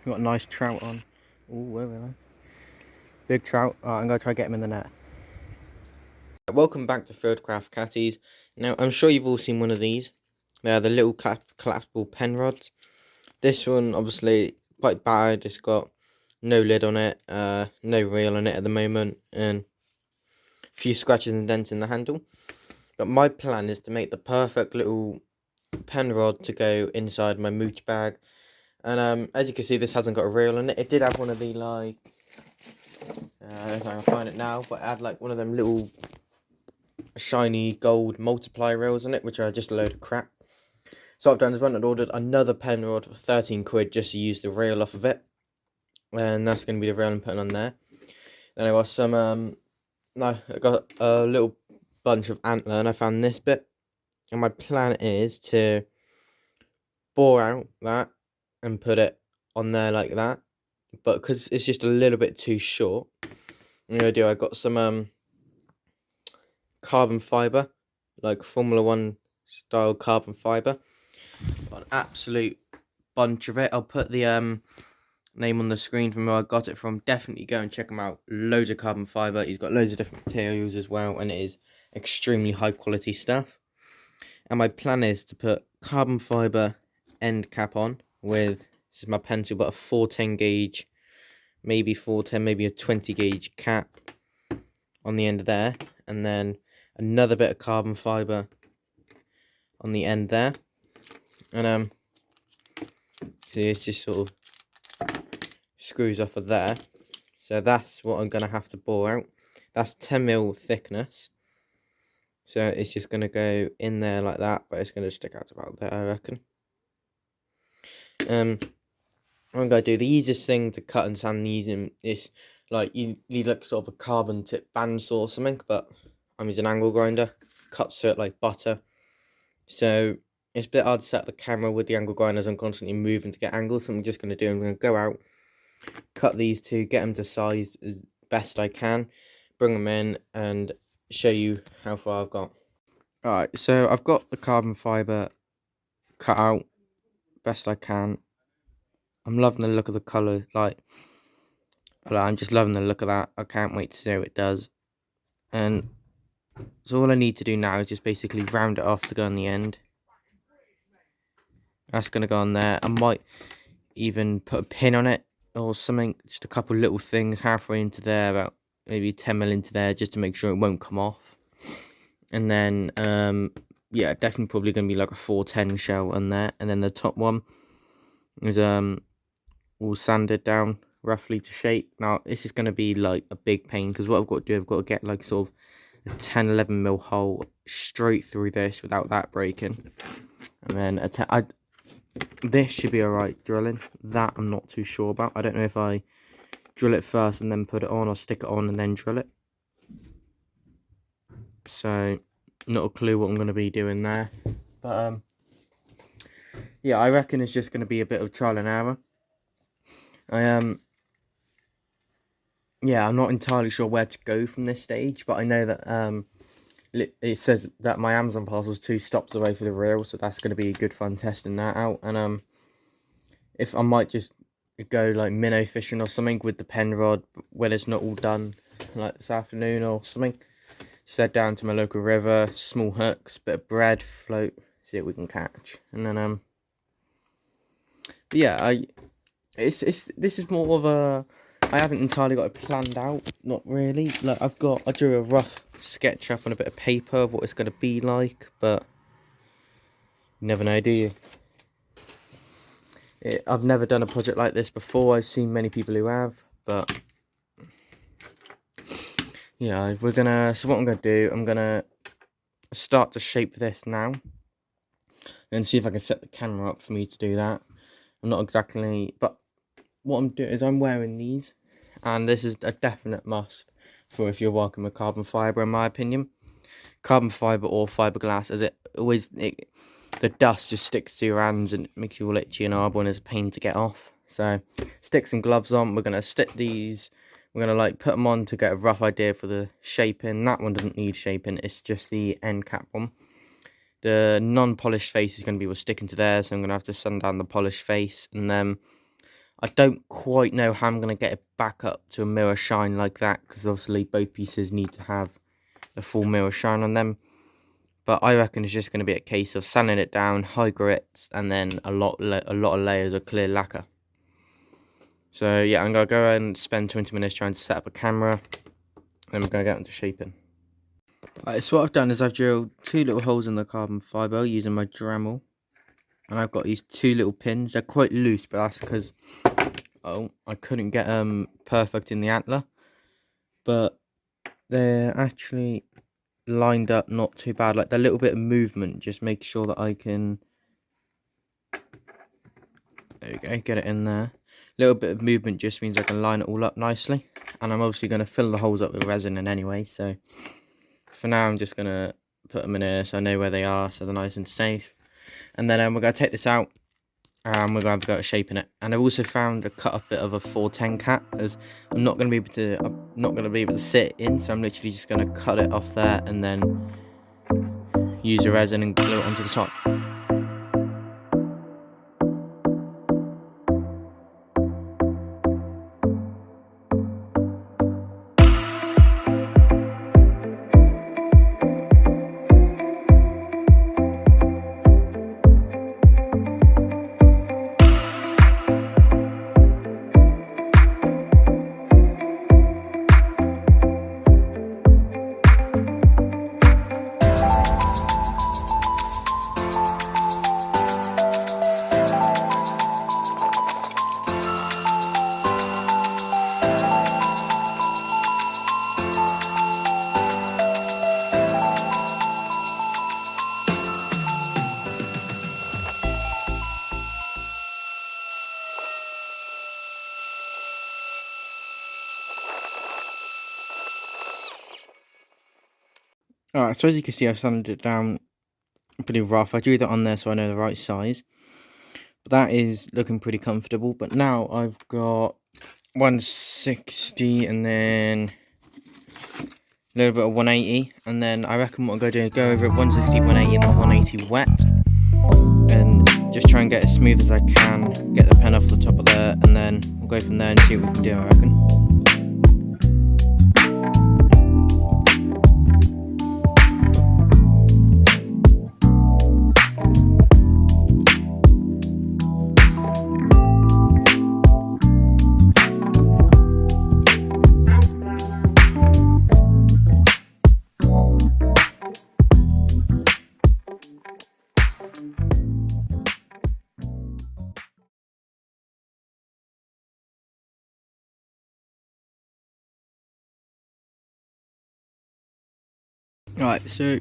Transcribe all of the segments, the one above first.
We've got a nice trout on. Oh, where are they? Big trout. Alright, I'm going to try to get him in the net. Welcome back to Fieldcraft Catties. Now, I'm sure you've all seen one of these. They're the little collapsible pen rods. This one, obviously, quite bad. It's got no lid on it, no reel on it at the moment, and a few scratches and dents in the handle. But my plan is to make the perfect little pen rod to go inside my mooch bag. And as you can see, this hasn't got a reel on it. It did have one of the, like, I don't know if I can find it now, but it had like one of them little shiny gold multiply reels on it, which are just a load of crap. So I've done is went and ordered another pen rod for 13 quid just to use the reel off of it. And that's going to be the reel I'm putting on there. Then I got some, no, I got a little bunch of antler and I found this bit. And my plan is to bore out that and put it on there like that. But because it's just a little bit too short, I'm going to do, I got some carbon fibre, like Formula 1 style carbon fibre. Got an absolute bunch of it. I'll put the name on the screen from where I got it from. Definitely go and check him out. Loads of carbon fibre. He's got loads of different materials as well, and it is extremely high quality stuff. And my plan is to put carbon fibre end cap on with, this is my pencil, but a 410 gauge, maybe 410, maybe a 20 gauge cap on the end of there, and then another bit of carbon fibre on the end there. And see, it's just sort of screws off of there. So that's what I'm going to have to bore out. That's 10mm thickness. So it's just going to go in there like that, but it's going to stick out about there, I reckon. What I'm going to do, the easiest thing to cut and sand these in is, like, you need like sort of a carbon tip bandsaw or something, but I'm using an angle grinder. Cuts through it like butter. So it's a bit hard to set up the camera with the angle grinders. I'm constantly moving to get angles. So I'm just going to do, I'm going to go out, cut these two, get them to size as best I can, bring them in and show you how far I've got. Alright, so I've got the carbon fibre cut out best I can. I'm loving the look of the colour, I'm just loving the look of that. I can't wait to see how it does. And so all I need to do now is just basically round it off to go on the end. That's going to go on there. I might even put a pin on it or something, just a couple little things halfway into there, about maybe 10mm into there, just to make sure it won't come off. And then yeah, definitely probably going to be like a 410 shell on there. And then the top one is all sanded down roughly to shape. Now this is going to be like a big pain, because what I've got to do, I've got to get like sort of a 10-11mm hole straight through this without that breaking. And then this should be alright drilling. That I'm not too sure about. I don't know if I drill it first and then put it on, or stick it on and then drill it. So not a clue what I'm going to be doing there. But yeah, I reckon it's just going to be a bit of trial and error. Yeah, I'm not entirely sure where to go from this stage, but I know that it says that my Amazon parcel's 2 stops away for the reel, so that's going to be good fun testing that out. And if I might just go like minnow fishing or something with the pen rod when it's not all done, like this afternoon or something. Just head down to my local river, small hooks, bit of bread, float, see what we can catch. And then yeah, this is more of a, I haven't entirely got it planned out, not really. Like I drew a rough sketch up on a bit of paper of what it's going to be like, but you never know, do you? I've never done a project like this before. I've seen many people who have, but yeah, so what I'm gonna do, I'm gonna start to shape this now and see if I can set the camera up for me to do that. I'm not exactly, but what I'm doing is I'm wearing these, and this is a definite must for if you're working with carbon fibre, in my opinion. Carbon fibre or fiberglass, as the dust just sticks to your hands and it makes you all itchy and horrible and it's a pain to get off. So stick some gloves on. We're going to stick these, we're going to like put them on to get a rough idea for the shaping. That one doesn't need shaping, it's just the end cap one. The non-polished face is going to be what's sticking to there, so I'm going to have to sand down the polished face. And then I don't quite know how I'm going to get it back up to a mirror shine like that, because obviously both pieces need to have a full mirror shine on them. But I reckon it's just going to be a case of sanding it down, high grits, and then a lot of layers of clear lacquer. So yeah, I'm going to go and spend 20 minutes trying to set up a camera, and I'm going to get into shaping. Alright, so what I've done is I've drilled 2 little holes in the carbon fibre using my Dremel. And I've got these 2 little pins. They're quite loose, but that's because I couldn't get them perfect in the antler. But they're actually lined up not too bad. Like, the little bit of movement just makes sure that I can, there we go, get it in there. Little bit of movement just means I can line it all up nicely. And I'm obviously going to fill the holes up with resin in anyway, so for now I'm just going to put them in here so I know where they are, so they're nice and safe. And then we're going to take this out and we're going to have to go to shaping it. And I've also found a cut up bit of a 410 cap, because I'm not going to be able to sit in, so I'm literally just going to cut it off there and then use the resin and glue it onto the top. Alright, so as you can see, I've sanded it down pretty rough. I drew that on there so I know the right size. But that is looking pretty comfortable. But now I've got 160 and then a little bit of 180. And then I reckon what I'm going to do is go over at 160, 180 and then 180 wet. And just try and get as smooth as I can. Get the pen off the top of there. And then we'll go from there and see what we can do, I reckon. Right, so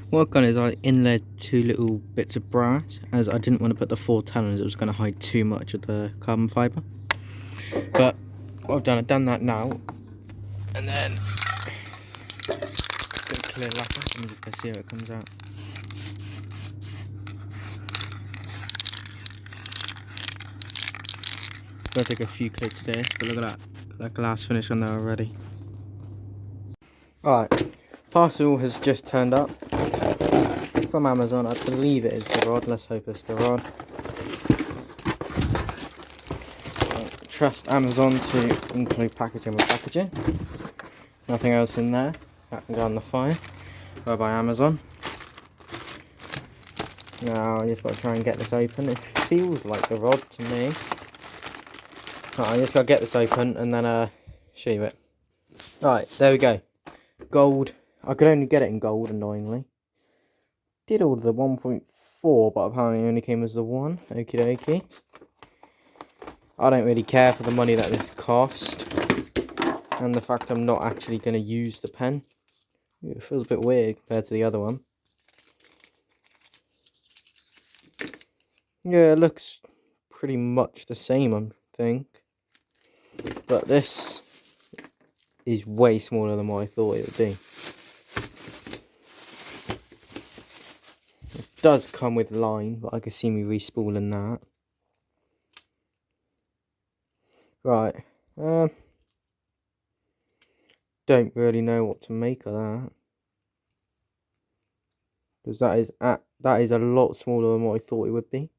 what I've done is I inlaid 2 little bits of brass, as I didn't want to put the 410 as it was going to hide too much of the carbon fibre. But what I've done that now, and then clear lacquer. I'm just going to see how it comes out. It's going to take a few coats of this, but look at that glass finish on there already. Alright, parcel has just turned up from Amazon. I believe it is the rod. Let's hope it's the rod. Trust Amazon to include packaging with packaging. Nothing else in there. That can go on the fire. Or by Amazon. Now I just got to try and get this open. It feels like the rod to me. Right, I just got to get this open and then show you it. Right, there we go. Gold. I could only get it in gold, annoyingly. Did order the 1.4, but apparently it only came as the 1. Okie dokie. I don't really care for the money that this cost. And the fact I'm not actually going to use the pen. It feels a bit weird compared to the other one. Yeah, it looks pretty much the same, I think. But this is way smaller than what I thought it would be. It does come with line, but I can see me respooling that. Right. Don't really know what to make of that. Because that is a lot smaller than what I thought it would be.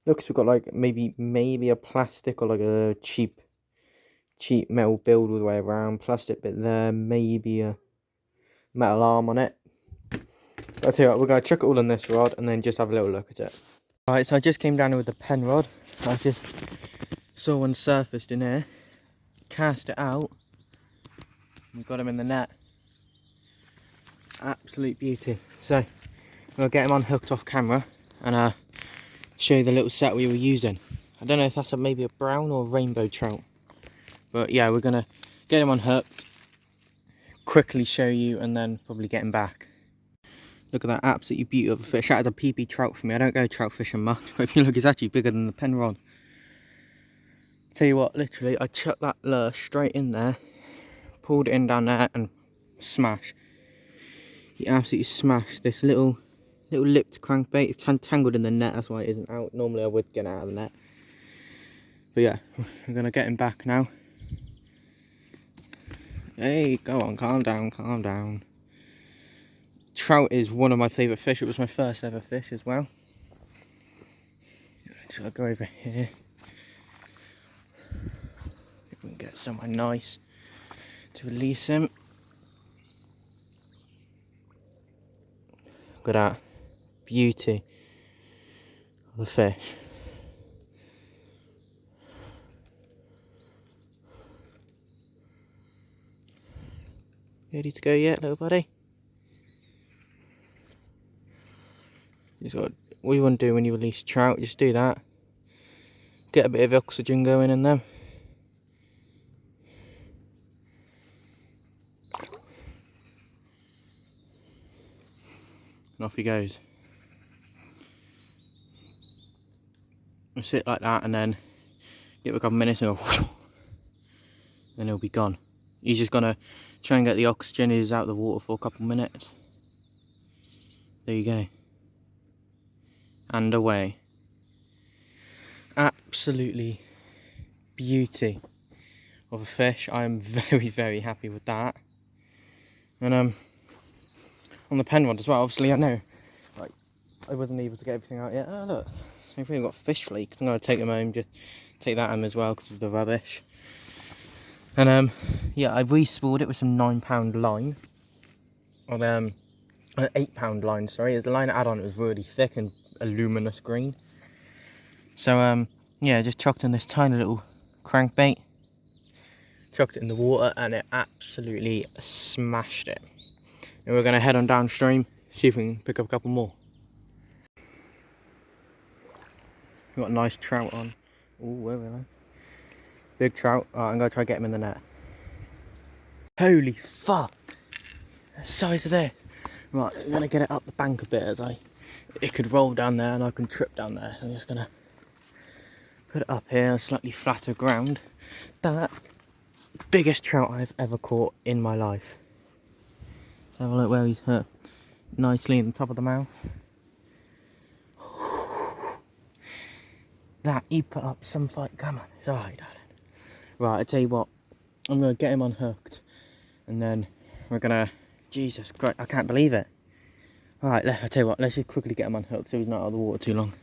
Looks, we've got like maybe a plastic or like a cheap metal build all the way around. Plastic bit there, maybe a metal arm on it. But I tell you what, we're going to chuck it all on this rod and then just have a little look at it. Alright, so I just came down here with the pen rod. I just saw one surfaced in here. Cast it out. We've got him in the net. Absolute beauty. So we'll get him unhooked off camera and show you the little set we were using. I don't know if that's maybe a brown or rainbow trout. But yeah, we're going to get him unhooked, quickly show you, and then probably get him back. Look at that absolutely beautiful fish. That is a PB trout for me. I don't go trout fishing much, but if you look, it's actually bigger than the pen rod. Tell you what, literally, I chucked that lure straight in there, pulled it in down there, and smash. He absolutely smashed this little lipped crankbait. It's tangled in the net, that's why it isn't out. Normally I would get it out of the net. But yeah, we're going to get him back now. Hey, go on, calm down, calm down. Trout is one of my favourite fish. It was my first ever fish as well. So I'll go over here. If we can get somewhere nice to release him. Look at that beauty of a fish. Ready to go yet, little buddy? What you want to do when you release trout, just do that. Get a bit of oxygen going in them. And off he goes. We'll sit like that and then give it a couple minutes and go, then he'll be gone. He's just gonna try and get the oxygen. He's out of the water for a couple minutes. There you go. And away. Absolutely beauty of a fish. I am very, very happy with that. And on the pen rod as well, obviously I know like I wasn't able to get everything out yet. Oh look, we've really got fish flakes. I'm going to take them home, just take that home as well because of the rubbish. And yeah, I've re-spooled it with some £9 line. On £8 line, sorry. As the line I had on, it was really thick and a luminous green. So yeah, just chucked in this tiny little crankbait, chucked it in the water, and it absolutely smashed it. And we're going to head on downstream, see if we can pick up a couple more. We've got a nice trout on. Oh, where are they? Big trout. Alright, I'm going to try to get him in the net. Holy fuck! The size of this. Right, I'm going to get it up the bank a bit as it could roll down there and I can trip down there. I'm just going to put it up here on slightly flatter ground. That biggest trout I've ever caught in my life. Have a look where he's hurt nicely in the top of the mouth. That, he put up some fight. Come on, it's alright, darling. Right, I tell you what, I'm going to get him unhooked and then we're going to, Jesus Christ, I can't believe it. Alright, I tell you what, let's just quickly get him unhooked so he's not out of the water too long.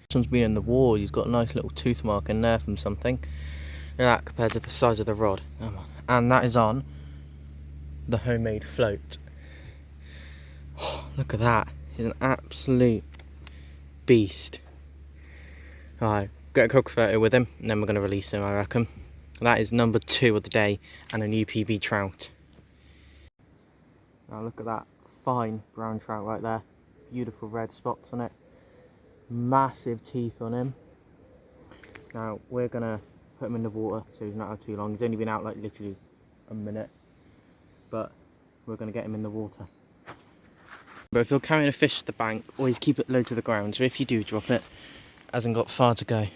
This one's been in the water. He's got a nice little tooth mark in there from something. Look at that compared to the size of the rod. Come on. And that is on the homemade float. Oh, look at that. He's an absolute beast. Alright, get a quick photo with him and then we're going to release him, I reckon. That is number 2 of the day and a new PB trout. Now look at that fine brown trout right there. Beautiful red spots on it. Massive teeth on him. Now we're going to put him in the water so he's not out too long. He's only been out like literally a minute. But we're going to get him in the water. But if you're carrying a fish to the bank, always keep it low to the ground. So if you do drop it, it hasn't got far to go.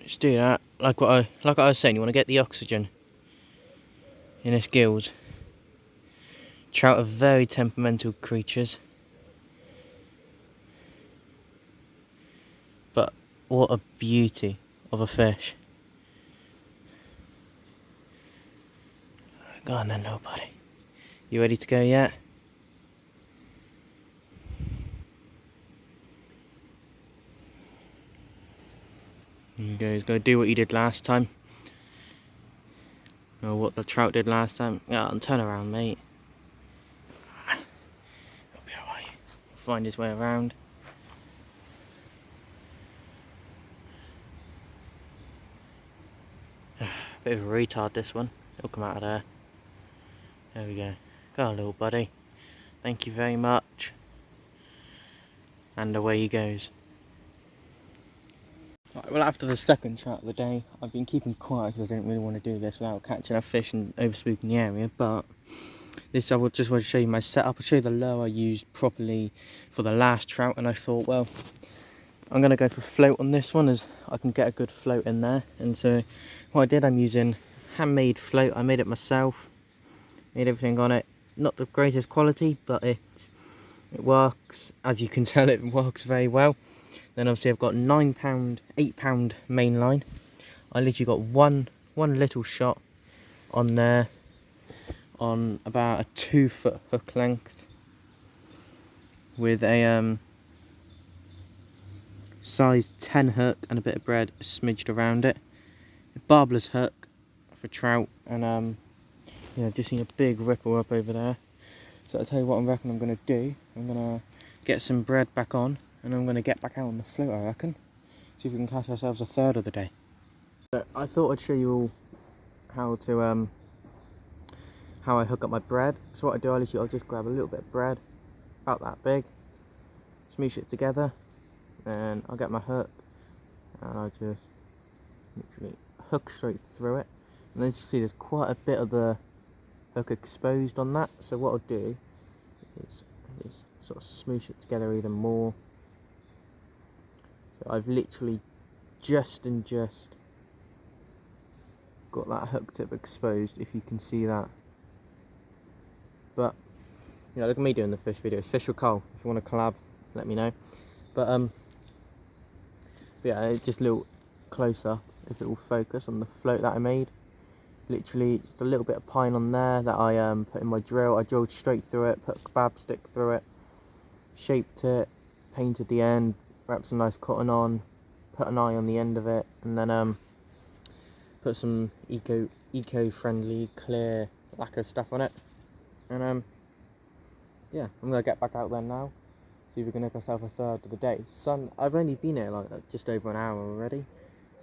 Just do that. Like I was saying, you want to get the oxygen in his gills. Trout are very temperamental creatures. But what a beauty of a fish. Go on then, little buddy. You ready to go yet? There you go, he's going to do what he did last time. Or what the trout did last time. Yeah, and turn around, mate. It'll be alright. Find his way around. Bit of a retard, this one. He'll come out of there. There we go. Go on, little buddy. Thank you very much. And away he goes. Right, well, after the second trout of the day, I've been keeping quiet because I didn't really want to do this without catching a fish and overspooking the area. But this, I just want to show you my setup. I'll show you the lure I used properly for the last trout. And I thought, well, I'm going to go for float on this one as I can get a good float in there. And so what I did, I'm using handmade float. I made it myself. Made everything on it. Not the greatest quality, but it works. As you can tell, it works very well. Then obviously I've got 9 pound, 8 pound main line. I literally got one little shot on there on about a 2 foot hook length with a size 10 hook and a bit of bread smidged around it. A barbless hook for trout, and yeah, just seen a big ripple up over there. So I'll tell you what I reckon I'm going to do. I'm going to get some bread back on and I'm going to get back out on the float, I reckon. See if we can catch ourselves a third of the day. So I thought I'd show you all how to how I hook up my bread. So what I do, I'll just grab a little bit of bread, about that big, smoosh it together, and I'll get my hook and I'll just literally hook straight through it. And as you see, there's quite a bit of the hook exposed on that. So what I'll do is just sort of smoosh it together even more. So I've literally just got that hook tip exposed, if you can see that. But you know, look at me doing the fish videos. Fish with Cole. If you want to collab, let me know. But yeah, it's just a little closer if it will focus on the float that I made. Literally just a little bit of pine on there that I put in my drill. I drilled straight through it, put a kebab stick through it, shaped it, painted the end, wrapped some nice cotton on, put an eye on the end of it, and then put some eco-friendly clear lacquer stuff on it. And yeah, I'm gonna get back out there now, see if we can hook ourselves a third of the day. I've only been here like just over an hour already,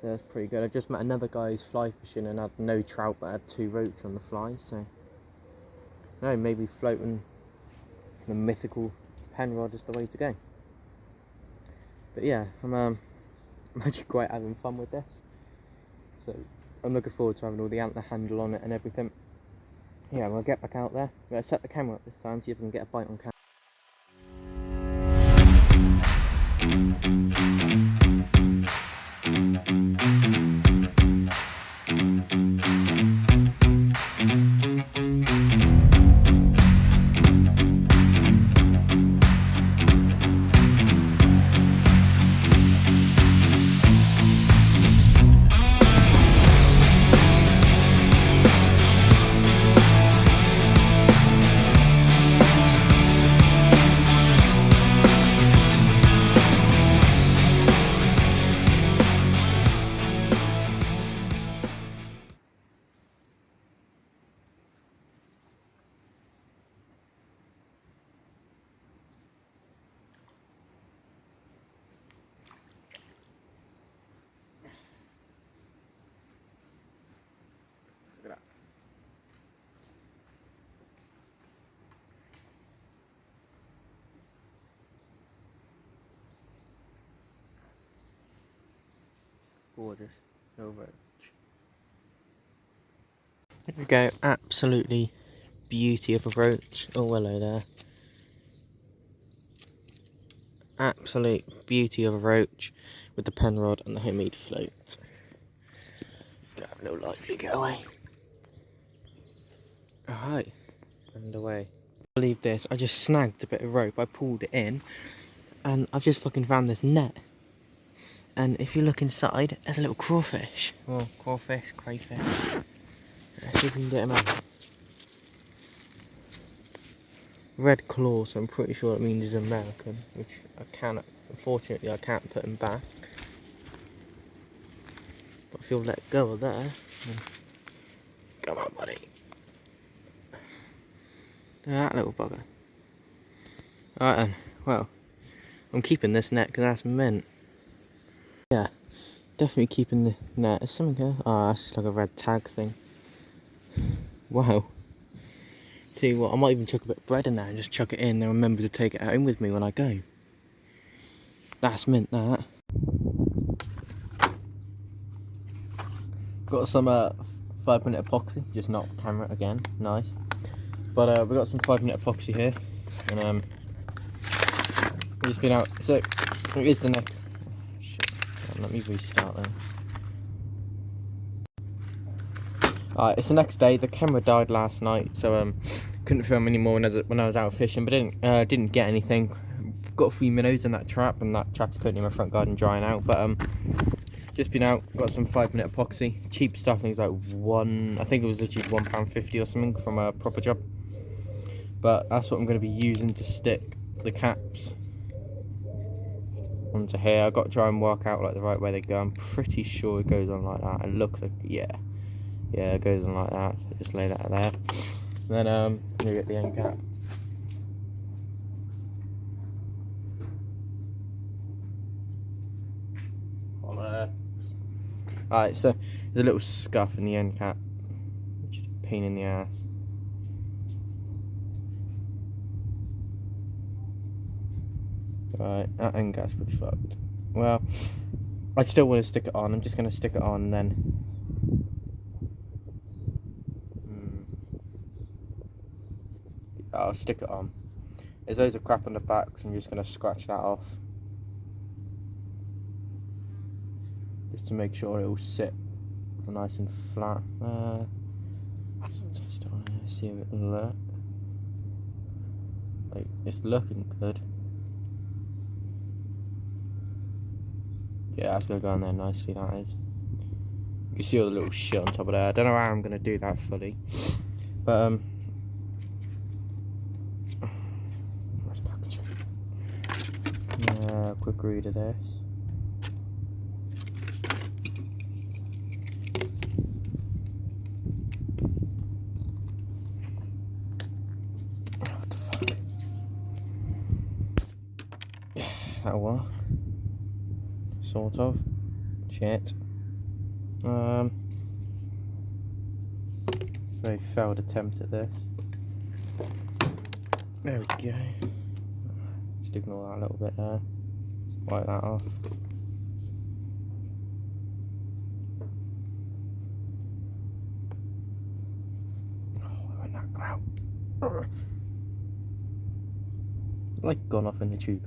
so that's pretty good. I just met another guy who's fly fishing and had no trout but had 2 roach on the fly, so no, maybe floating the mythical pen rod is the way to go. But yeah, I'm actually quite having fun with this, so I'm looking forward to having all the antler handle on it and everything. Yeah, I'm gonna get back out there. I'm gonna set the camera up this time, see if I can get a bite on camera. Look at that. Gorgeous. No roach. There we go, absolutely beauty of a roach. Oh, hello there. Absolute beauty of a roach with the pen rod and the homemade float. Go have a little lively getaway. Alright, and away. Believe this, I just snagged a bit of rope, I pulled it in, and I've just fucking found this net. And if you look inside, there's a little crawfish. Well, crawfish, crayfish. Let's see if we can get him out. red claw, so I'm pretty sure it means he's American, which I cannot, unfortunately I can't put him back. But if you'll let go of there, then... Come on, buddy. Look at that little bugger. Alright then, well, I'm keeping this net because that's mint. Yeah, definitely keeping the net. There's something here. Oh, that's just like a red tag thing. Wow. Tell you what, I might even chuck a bit of bread in there and just chuck it in and remember to take it home with me when I go. That's mint, that. Got some 5-minute epoxy, just not camera again, nice. But we got some 5-minute epoxy here, and we've just been out. So it is the next. Oh, shit. Let me restart then. Alright, it's the next day. The camera died last night, so couldn't film anymore when I was out fishing. But didn't get anything. Got a few minnows in that trap, and that trap's currently in my front garden drying out. But just been out, got some 5-minute epoxy, cheap stuff. I think it's like I think it was literally £1.50 or something from a proper job. But that's what I'm going to be using to stick the caps onto here. I've got to try and work out like the right way they go. I'm pretty sure it goes on like that. It looks like, yeah, it goes on like that. So just lay that there. Then I'm going to get the end cap. Alright, so there's a little scuff in the end cap, which is a pain in the ass. Right, that end cap's pretty fucked. Well, I still want to stick it on. I'm just going to stick it on and then... I'll stick it on. There's loads of crap on the back, so I'm just going to scratch that off. Just to make sure it will sit nice and flat. Just test it on here, see how it looks. Like, it's looking good. Yeah, that's going to go on there nicely, that is. You can see all the little shit on top of there. I don't know how I'm going to do that fully. But, let's package it. Quick read of this. What the fuck? That'll work. Sort of. Shit. Very failed attempt at this. There we go. Just ignore that little bit there. Wipe that off. Oh, why won't that go out? Like gone off in the tube.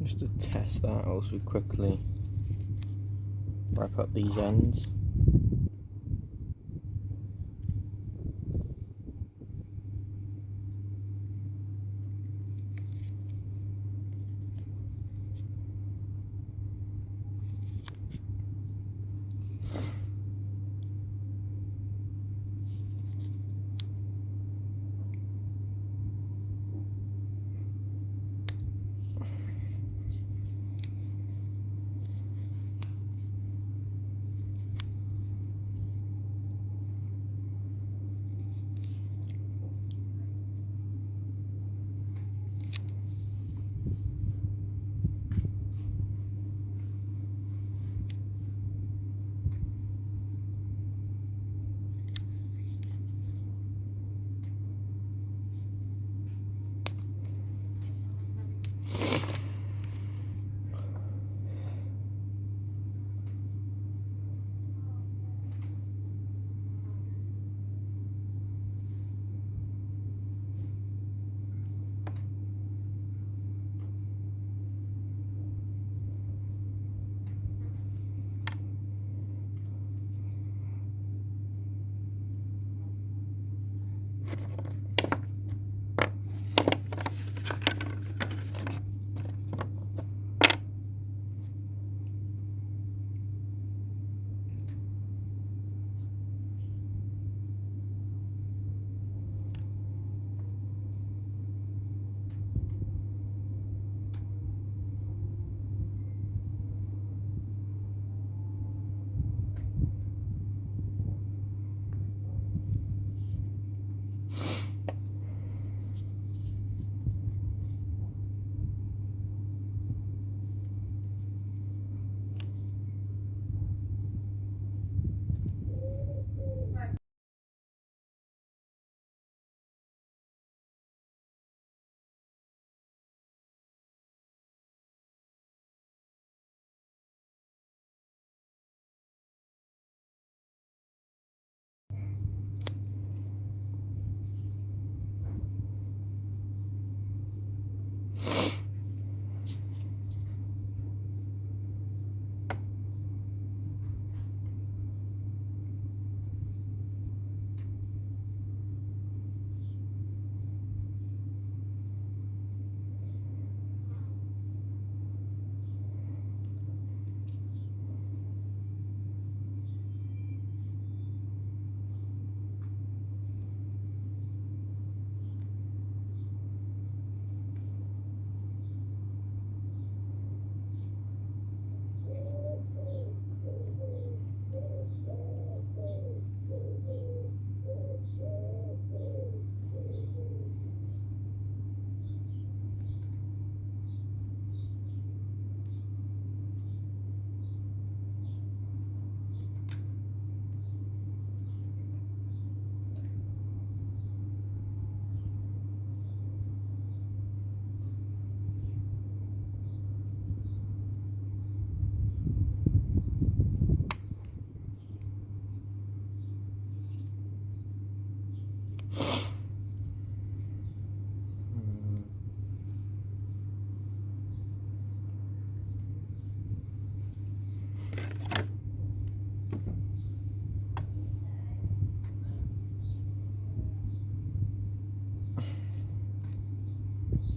Just to test that, I'll also quickly wrap up these ends.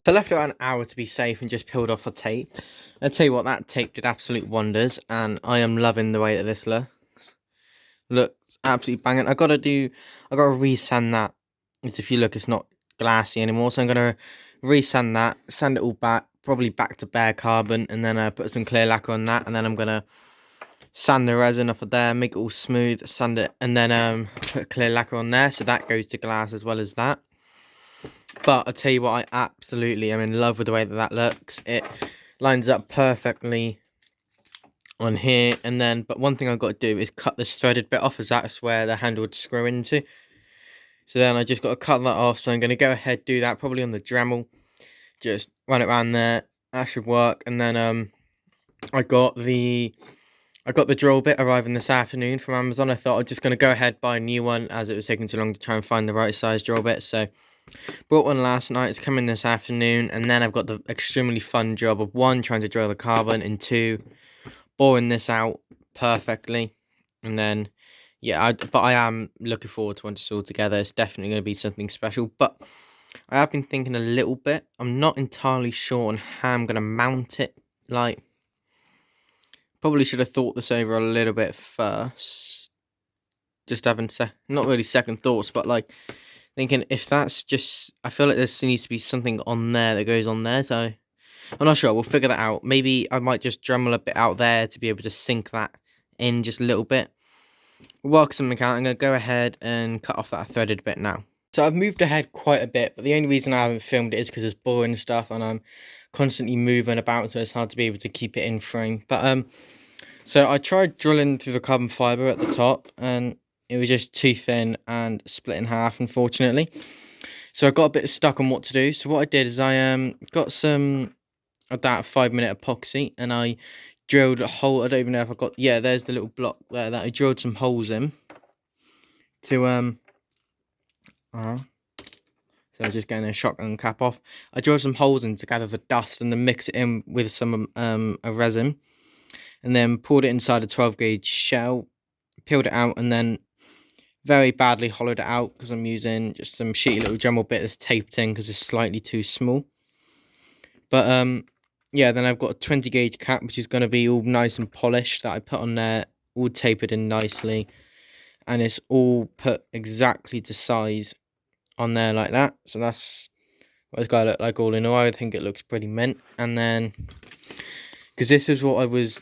I left it about an hour to be safe and just peeled off the tape. I tell you what, that tape did absolute wonders, and I am loving the way that this looks absolutely banging. I gotta resand that. It's, if you look, it's not glassy anymore, so I'm gonna resand that, sand it all back, probably back to bare carbon, and then put some clear lacquer on that, and then I'm gonna sand the resin off of there, make it all smooth, sand it, and then put clear lacquer on there, so that goes to glass as well as that. But I tell you what, I absolutely am in love with the way that that looks. It lines up perfectly on here, and then, but one thing I've got to do is cut this threaded bit off, as that's where the handle would screw into. So then I just got to cut that off, so I'm going to go ahead, do that, probably on the Dremel. Just run it around there, that should work. And then I got the drill bit arriving this afternoon from Amazon. I thought I was just going to go ahead, buy a new one, as it was taking too long to try and find the right size drill bit. So bought one last night, it's coming this afternoon, and then I've got the extremely fun job of, one, trying to drill the carbon, and two, boring this out perfectly. And then, yeah, but I am looking forward to once it's all together. It's definitely going to be something special. But I have been thinking a little bit. I'm not entirely sure on how I'm going to mount it. Like, probably should have thought this over a little bit first. Just having not really second thoughts, but like thinking, if that's just, I feel like there needs to be something on there that goes on there. So I'm not sure. We'll figure that out. Maybe I might just Dremel a bit out there to be able to sink that in just a little bit. We'll work something out. I'm going to go ahead and cut off that threaded bit now. So I've moved ahead quite a bit, but the only reason I haven't filmed it is because it's boring stuff, and I'm constantly moving about, so it's hard to be able to keep it in frame. But so I tried drilling through the carbon fibre at the top, and it was just too thin and split in half, unfortunately. So I got a bit stuck on what to do. So what I did is I got some of that 5-minute epoxy, and I drilled a hole. I don't even know if I got, yeah, there's the little block there that I drilled some holes in to so I was just getting a shotgun cap off. I drilled some holes in to gather the dust and then mix it in with some a resin, and then poured it inside a 12 gauge shell, peeled it out, and then very badly hollowed it out because I'm using just some shitty little Dremel bit that's taped in because it's slightly too small. But yeah, then I've got a 20 gauge cap, which is going to be all nice and polished, that I put on there, all tapered in nicely, and it's all put exactly to size on there like that. So that's what it's got to look like all in all. I think it looks pretty mint. And then, because this is what I was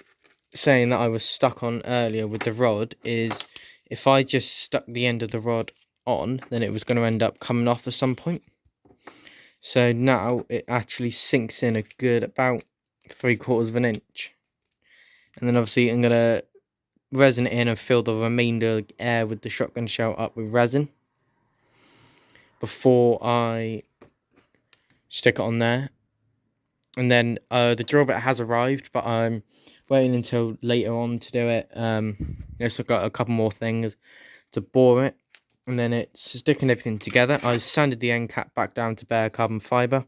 saying that I was stuck on earlier with the rod, is if I just stuck the end of the rod on, then it was going to end up coming off at some point. So now it actually sinks in a good about 3/4 of an inch. And then obviously I'm going to resin it in and fill the remainder of the air with the shotgun shell up with resin before I stick it on there. And then the drill bit has arrived, but I'm waiting until later on to do it. Just got a couple more things to bore it, and then it's sticking everything together. I sanded the end cap back down to bare carbon fibre.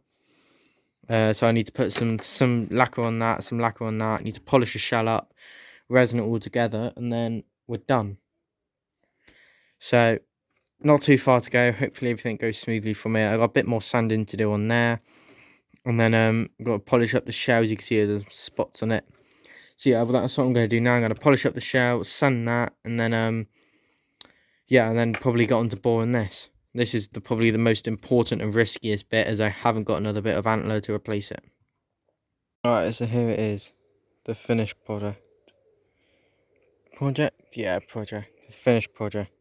So I need to put some lacquer on that, some lacquer on that. I need to polish the shell up, resin it all together, and then we're done. So not too far to go. Hopefully everything goes smoothly from here. I've got a bit more sanding to do on there. And then I've got to polish up the shell. As you can see, there's spots on it. So yeah, well, that's what I'm going to do now. I'm going to polish up the shell, sand that, and then yeah, and then probably get on to boring this. This is probably the most important and riskiest bit, as I haven't got another bit of antler to replace it. Alright, so here it is, the finished project. The finished project.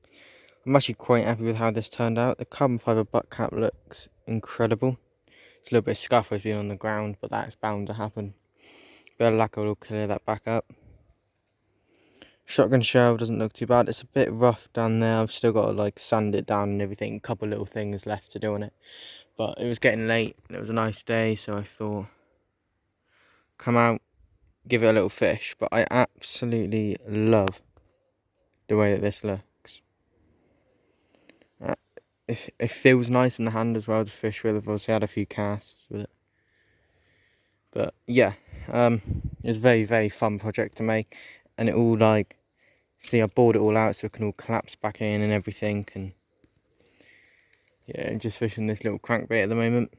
I'm actually quite happy with how this turned out. The carbon fibre butt cap looks incredible. It's a little bit scuff has been on the ground, but that's bound to happen. Bit of lacquer will clear that back up. Shotgun shell doesn't look too bad. It's a bit rough down there. I've still got to like sand it down and everything. A couple little things left to do on it. But it was getting late and it was a nice day, so I thought, come out, give it a little fish. But I absolutely love the way that this looks. It feels nice in the hand as well to fish with. I've also had a few casts with it. But yeah, it's a very, very fun project to make. And it all like, see, I bored it all out so it can all collapse back in and everything. And yeah, just fishing this little crankbait at the moment.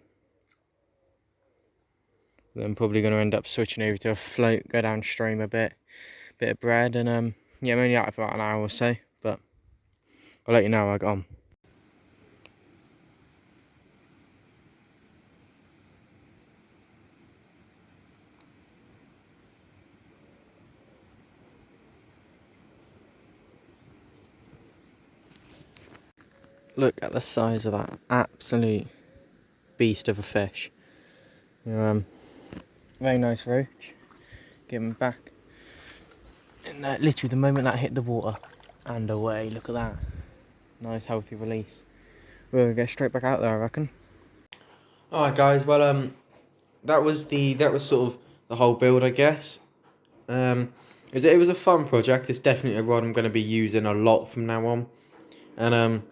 Then I'm probably going to end up switching over to a float, go downstream a bit of bread, and yeah, I'm only out for about an hour or so, but I'll let you know how I got on. Look at the size of that absolute beast of a fish. Very nice roach. Give him back. And literally the moment that hit the water and away, look at that. Nice healthy release. We're gonna go straight back out there, I reckon. Alright guys, well that was sort of the whole build, I guess. It was a fun project. It's definitely a rod I'm gonna be using a lot from now on. And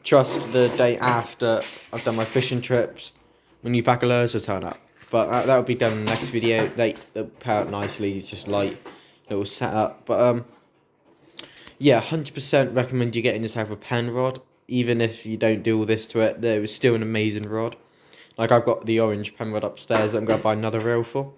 trust the day after I've done my fishing trips, my new pack of lures will turn up. But that will be done in the next video. They'll pair out nicely. It's just light little setup. But yeah, 100% recommend you getting yourself a pen rod. Even if you don't do all this to it, it was still an amazing rod. Like I've got the orange pen rod upstairs that I'm gonna buy another reel for.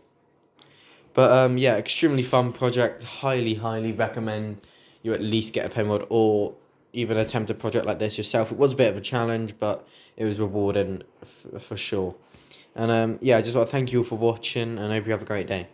But yeah, extremely fun project. Highly recommend you at least get a pen rod or even attempt a project like this yourself. It was a bit of a challenge, but it was rewarding for sure. And yeah, I just want to thank you all for watching, and I hope you have a great day.